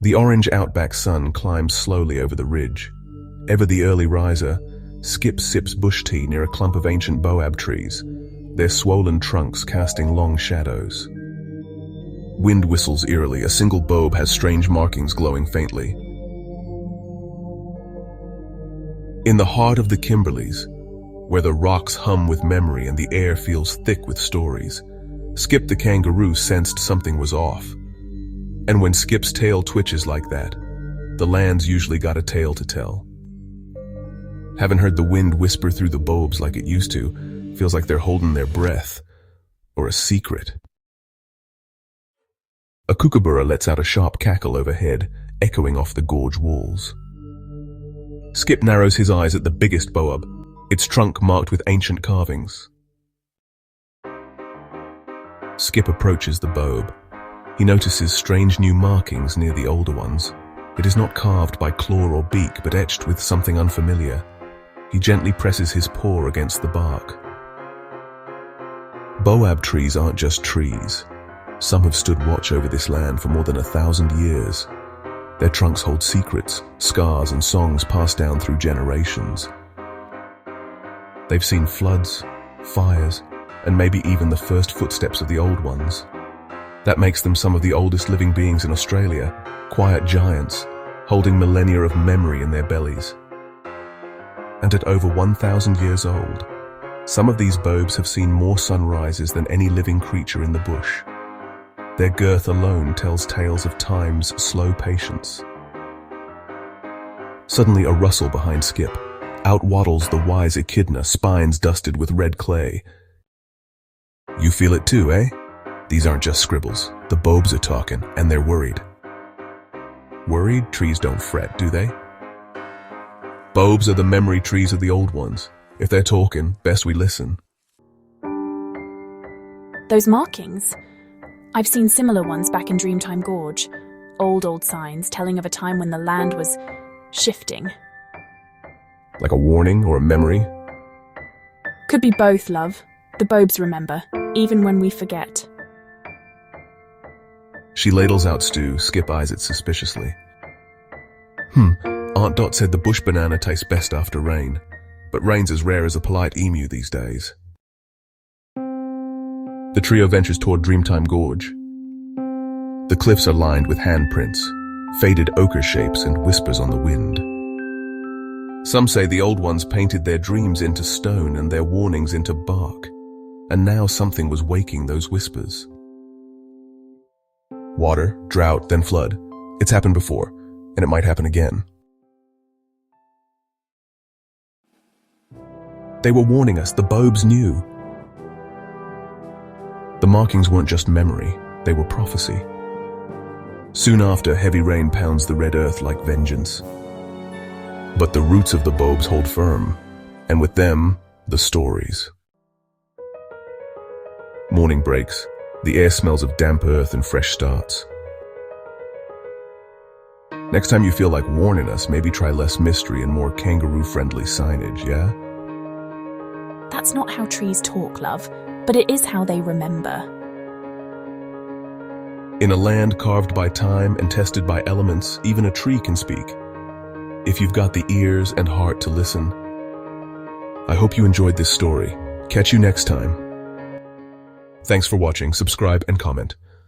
The orange outback sun climbs slowly over the ridge. Ever the early riser, Skip sips bush tea near a clump of ancient Boab trees, their swollen trunks casting long shadows. Wind whistles eerily. A single Boab has strange markings glowing faintly. In the heart of the Kimberleys, where the rocks hum with memory and the air feels thick with stories, Skip the kangaroo sensed something was off. And when Skip's tail twitches like that, the land's usually got a tale to tell. Haven't heard the wind whisper through the Boabs like it used to. Feels like they're holding their breath. Or a secret. A kookaburra lets out a sharp cackle overhead, echoing off the gorge walls. Skip narrows his eyes at the biggest Boab, its trunk marked with ancient carvings. Skip approaches the Boab. He notices strange new markings near the older ones. It is not carved by claw or beak, but etched with something unfamiliar. He gently presses his paw against the bark. Boab trees aren't just trees. Some have stood watch over this land for more than 1,000 years. Their trunks hold secrets, scars, and songs passed down through generations. They've seen floods, fires, and maybe even the first footsteps of the old ones. That makes them some of the oldest living beings in Australia, quiet giants, holding millennia of memory in their bellies. And at over 1,000 years old, some of these Boabs have seen more sunrises than any living creature in the bush. Their girth alone tells tales of time's slow patience. Suddenly a rustle behind Skip. Out waddles the wise Echidna, spines dusted with red clay. You feel it too, eh? These aren't just scribbles. The Boabs are talking, and they're worried. Worried? Trees don't fret, do they? Boabs are the memory trees of the old ones. If they're talking, best we listen. Those markings? I've seen similar ones back in Dreamtime Gorge. Old signs telling of a time when the land was shifting. Like a warning or a memory? Could be both, love. The Boabs remember, even when we forget. She ladles out stew. Skip eyes it suspiciously. Aunt Dot said the bush banana tastes best after rain, but rain's as rare as a polite emu these days. The trio ventures toward Dreamtime Gorge. The cliffs are lined with handprints, faded ochre shapes and whispers on the wind. Some say the old ones painted their dreams into stone and their warnings into bark, and now something was waking those whispers. Water, drought, then flood. It's happened before, and it might happen again. They were warning us. The Boabs knew. The markings weren't just memory, they were prophecy. Soon after, heavy rain pounds the red earth like vengeance. But the roots of the Boabs hold firm, and with them, the stories. Morning breaks. The air smells of damp earth and fresh starts. Next time you feel like warning us, maybe try less mystery and more kangaroo-friendly signage, yeah? That's not how trees talk, love, but it is how they remember. In a land carved by time and tested by elements, even a tree can speak. If you've got the ears and heart to listen. I hope you enjoyed this story. Catch you next time. Thanks for watching, subscribe and comment.